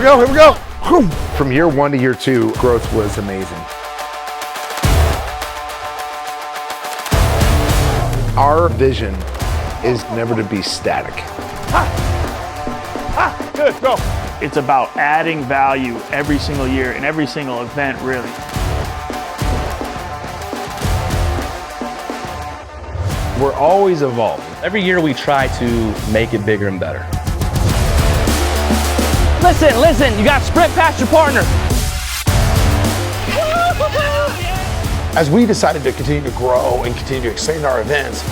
we go, here we go. Whew. From year 1 to year 2, growth was amazing. Our vision is never to be static. Good, go. It's about adding value every single year in every single event, really. We're always evolving. Every year we try to make it bigger and better. Listen, you got to sprint past your partner. As we decided to continue to grow and continue to expand our events,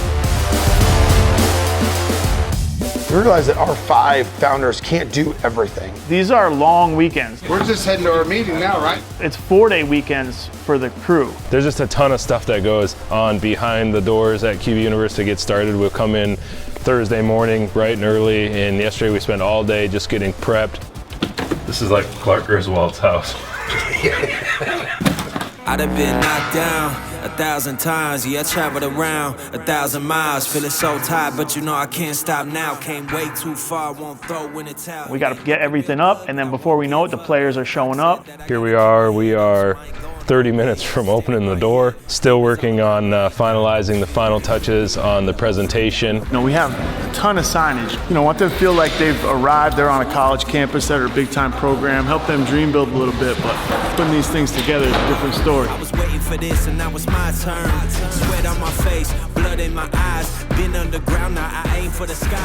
we realized that our 5 founders can't do everything. These are long weekends. We're just heading to our meeting now, right? It's 4-day weekends for the crew. There's just a ton of stuff that goes on behind the doors at QBU University to get started. We'll come in Thursday morning bright and early, and yesterday we spent all day just getting prepped. This is like Clark Griswold's house. I'd have been knocked down 1,000 times, yeah, I traveled around 1,000 miles, feeling so tired, but you know I can't stop now, came way too far, won't throw in the towel. We got to get everything up, and then before we know it, the players are showing up. Here we are 30 minutes from opening the door, still working on finalizing the final touches on the presentation. You know, we have a ton of signage. You know, want them to feel like they've arrived, they're on a college campus at our big time program, help them dream build a little bit, but putting these things together is a different story. I was waiting for this and now it's my turn. Sweat on my face, blood in my eyes, been underground, now I aim for the sky.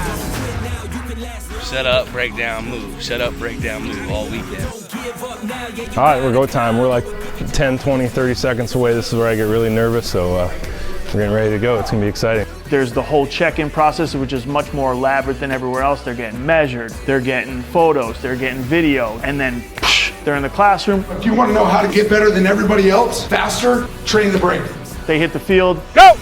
Set up, break down, move. Set up, break down, move all weekend. All right, we're go time. We're like 10, 20, 30 seconds away. This is where I get really nervous, so we're getting ready to go. It's gonna be exciting. There's the whole check-in process, which is much more elaborate than everywhere else. They're getting measured, they're getting photos, they're getting video, and then they're in the classroom. If you want to know how to get better than everybody else, faster, train the brain. They hit the field. Go!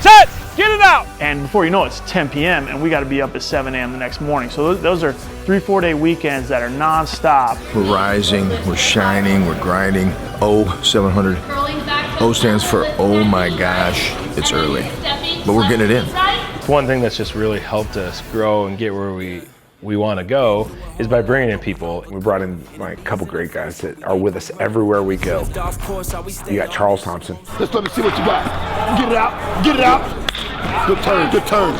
Set! Get it out! And before you know it, it's 10 p.m. and we got to be up at 7 a.m. the next morning. So those are 3-4 day weekends that are non-stop. We're rising, we're shining, we're grinding. O700. O stands for oh my gosh, it's early. But we're getting it in. One thing that's just really helped us grow and get where we want to go is by bringing in people. We brought in like a couple great guys that are with us everywhere we go. You got Charles Thompson. Let's let me see what you got. Get it out, get it out. Good turn, good turn.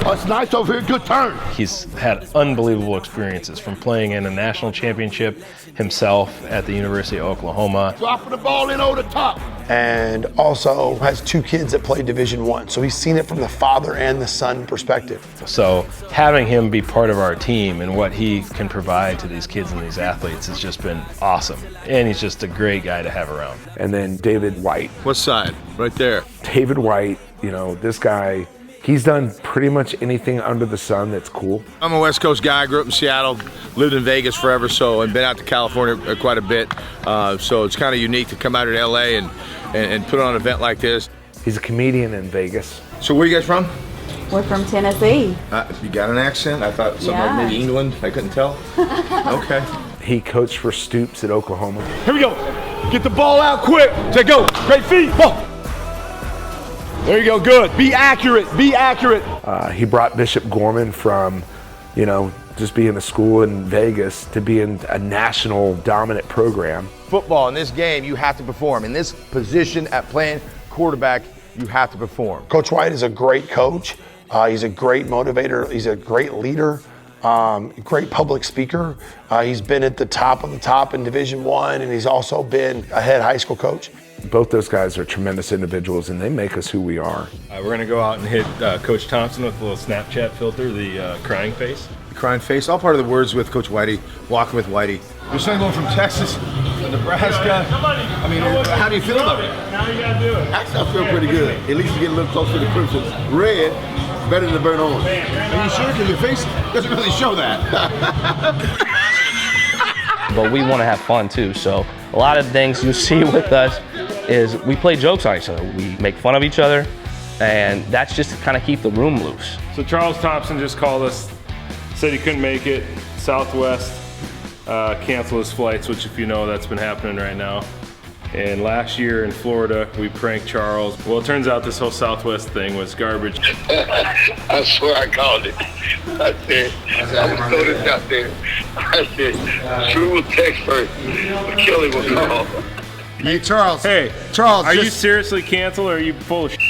Oh, it's nice over here, good turn. He's had unbelievable experiences from playing in a national championship himself at the University of Oklahoma. Dropping the ball in over the top. And also has 2 kids that play Division I, so he's seen it from the father and the son perspective. So having him be part of our team and what he can provide to these kids and these athletes has just been awesome. And he's just a great guy to have around. And then David White. What side? Right there. David White, you know, this guy, he's done pretty much anything under the sun that's cool. I'm a West Coast guy. I grew up in Seattle, lived in Vegas forever, and been out to California quite a bit. So it's kind of unique to come out to LA and put on an event like this. He's a comedian in Vegas. So where are you guys from? We're from Tennessee. You got an accent? I thought something like maybe England. I couldn't tell. Okay. He coached for Stoops at Oklahoma. Here we go. Get the ball out quick. Say go. Great feet. Ball. There you go. Good. Be accurate. Be accurate. He brought Bishop Gorman from, you know, just being a school in Vegas to being a national dominant program. Football, in this game, you have to perform. In this position at playing quarterback, you have to perform. Coach White is a great coach. He's a great motivator. He's a great leader. Great public speaker. He's been at the top of the top in Division I, and he's also been a head high school coach. Both those guys are tremendous individuals, and they make us who we are. We're going to go out and hit Coach Thompson with a little Snapchat filter, the crying face. The crying face, all part of the words with Coach Whitey, walking with Whitey. Your son going from Texas to Nebraska. I mean, how do you feel about it? Now you got to do it. Actually, I feel pretty good. At least you get a little closer to the Crimson's. Red, better than the burnt orange. Are you sure? Because your face doesn't really show that. But we want to have fun too, so a lot of things you see with us is we play jokes on each other. We make fun of each other, and that's just to kind of keep the room loose. So Charles Thompson just called us, said he couldn't make it. Southwest canceled his flights, which if you know, that's been happening right now. And last year in Florida, we pranked Charles. Well, it turns out this whole Southwest thing was garbage. I swear I called it. I said, I'm gonna throw this out there. I said, Drew will text first, but Kelly will call. Hey, Charles. Hey, Charles. Are you seriously canceled or are you full of shit?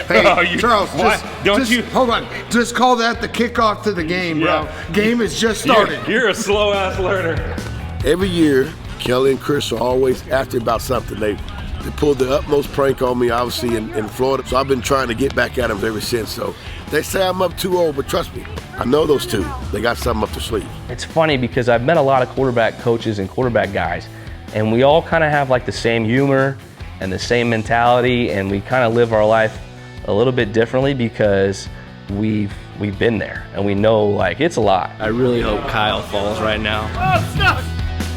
Hey, Charles, Don't hold on. Just call that the kickoff to the game, bro. Yeah. Game has just started. You're a slow-ass learner. Every year, Kelly and Chris are always after about something. They pulled the utmost prank on me, obviously, in Florida. So I've been trying to get back at them ever since. So they say I'm up too old, but trust me, I know those two. They got something up their sleeve. It's funny because I've met a lot of quarterback coaches and quarterback guys, and we all kind of have like the same humor and the same mentality, and we kind of live our life a little bit differently because we've been there and we know like it's a lot. I really hope Kyle falls right now.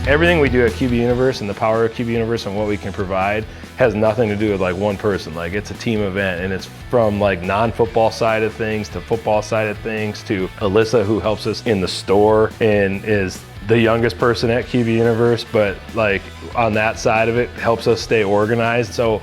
Everything we do at QB Universe and the power of QB Universe and what we can provide has nothing to do with like one person. Like it's a team event, and it's from like non-football side of things to football side of things to Alyssa, who helps us in the store and is the youngest person at QB Universe, but like on that side of it helps us stay organized. So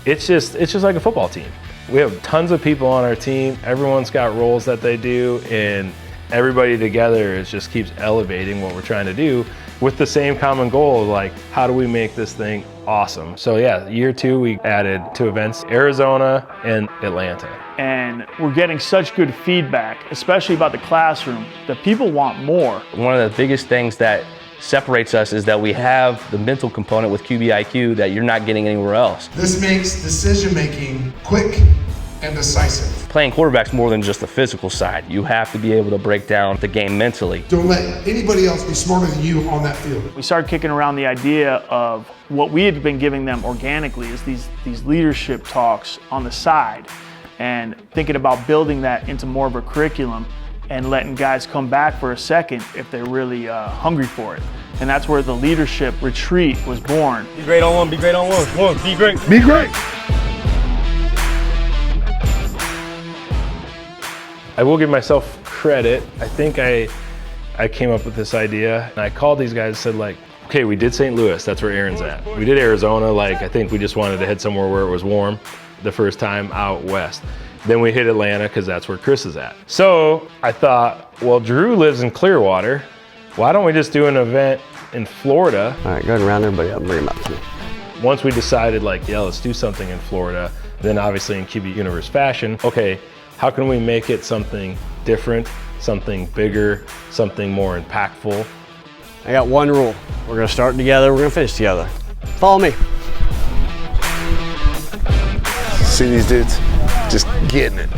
it's just like a football team. We have tons of people on our team. Everyone's got roles that they do, and everybody together just keeps elevating what we're trying to do with the same common goal of like, how do we make this thing awesome? So yeah, year 2, we added 2 events, Arizona and Atlanta. And we're getting such good feedback, especially about the classroom, that people want more. One of the biggest things that separates us is that we have the mental component with QBIQ that you're not getting anywhere else. This makes decision-making quick and decisive. Playing quarterback's more than just the physical side. You have to be able to break down the game mentally. Don't let anybody else be smarter than you on that field. We started kicking around the idea of what we had been giving them organically is these leadership talks on the side, and thinking about building that into more of a curriculum and letting guys come back for a second if they're really hungry for it. And that's where the leadership retreat was born. Be great on one, be great on one. One, be great. Be great. I will give myself credit. I think I came up with this idea, and I called these guys and said like, okay, we did St. Louis, that's where Aaron's at. We did Arizona, like I think we just wanted to head somewhere where it was warm the first time out west. Then we hit Atlanta because that's where Chris is at. So I thought, well, Drew lives in Clearwater. Why don't we just do an event in Florida? All right, go ahead and round everybody up and bring them up to me. Once we decided like, yeah, let's do something in Florida, then obviously in QB Universe fashion, okay, how can we make it something different, something bigger, something more impactful? I got one rule. We're gonna start together, we're gonna finish together. Follow me. See these dudes just getting it.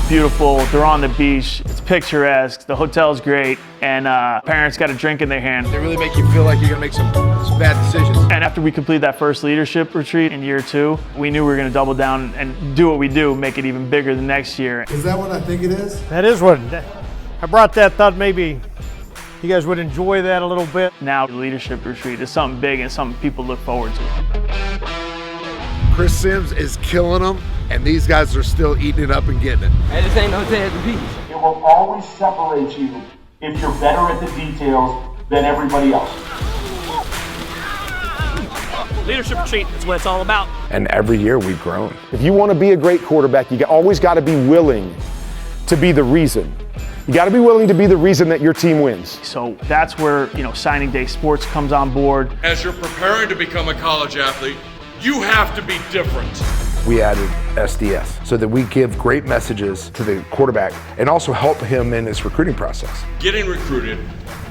Beautiful, they're on the beach, it's picturesque, the hotel's great, and parents got a drink in their hand. They really make you feel like you're gonna make some bad decisions. And after we completed that first leadership retreat in year 2, we knew we were gonna double down and do what we do, make it even bigger the next year. Is that what I think it is? That is what, I brought that, thought maybe you guys would enjoy that a little bit. Now the leadership retreat is something big and something people look forward to. Chris Sims is killing them, and these guys are still eating it up and getting it. And this ain't no day at the beach. It will always separate you if you're better at the details than everybody else. Leadership retreat is what it's all about. And every year we've grown. If you want to be a great quarterback, you always got to be willing to be the reason. You got to be willing to be the reason that your team wins. So that's where, signing day sports comes on board. As you're preparing to become a college athlete, you have to be different. We added SDS so that we give great messages to the quarterback and also help him in his recruiting process. Getting recruited,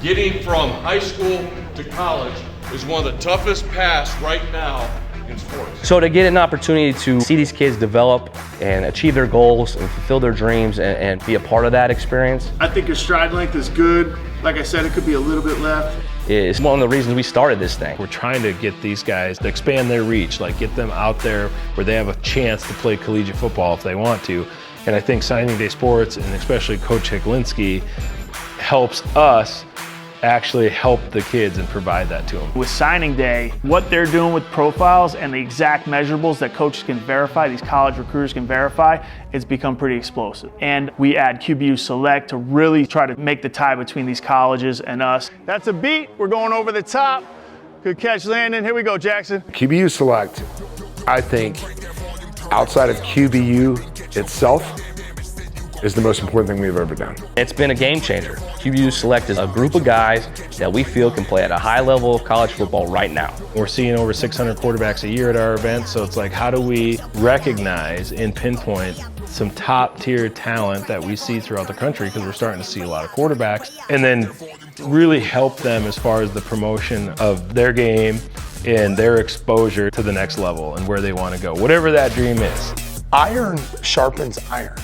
getting from high school to college is one of the toughest paths right now in sports. So to get an opportunity to see these kids develop and achieve their goals and fulfill their dreams and be a part of that experience. I think your stride length is good. Like I said, it could be a little bit left. It's one of the reasons we started this thing. We're trying to get these guys to expand their reach, like get them out there where they have a chance to play collegiate football if they want to. And I think Signing Day Sports, and especially Coach Hiklinski, helps us actually help the kids and provide that to them. With signing day, what they're doing with profiles and the exact measurables that coaches can verify, these college recruiters can verify, it's become pretty explosive. And we add QBU Select to really try to make the tie between these colleges and us. That's a beat. We're going over the top. Good catch, Landon. Here we go, Jackson. QBU Select, I think, outside of QBU itself, is the most important thing we've ever done. It's been a game changer. QBU Select is a group of guys that we feel can play at a high level of college football right now. We're seeing over 600 quarterbacks a year at our event, so it's like, how do we recognize and pinpoint some top tier talent that we see throughout the country, because we're starting to see a lot of quarterbacks, and then really help them as far as the promotion of their game and their exposure to the next level and where they want to go, whatever that dream is. Iron sharpens iron.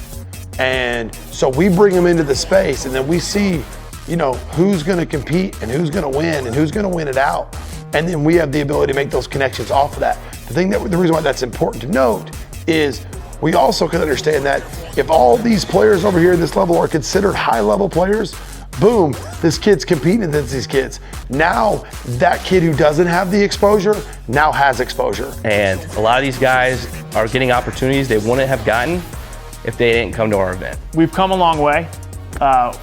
And so we bring them into the space, and then we see, you know, who's going to compete and who's going to win and who's going to win it out. And then we have the ability to make those connections off of that. The reason why that's important to note is we also can understand that if all these players over here at this level are considered high-level players, boom, this kid's competing against these kids. Now, that kid who doesn't have the exposure now has exposure. And a lot of these guys are getting opportunities they wouldn't have gotten if they didn't come to our event. We've come a long way,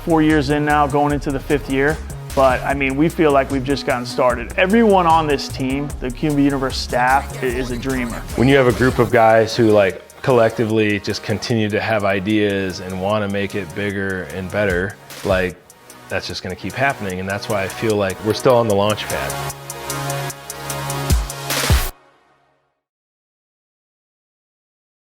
4 years in now, going into the 5th year. But I mean, we feel like we've just gotten started. Everyone on this team, the QB Universe staff, is a dreamer. When you have a group of guys who like collectively just continue to have ideas and want to make it bigger and better, like that's just going to keep happening. And that's why I feel like we're still on the launch pad.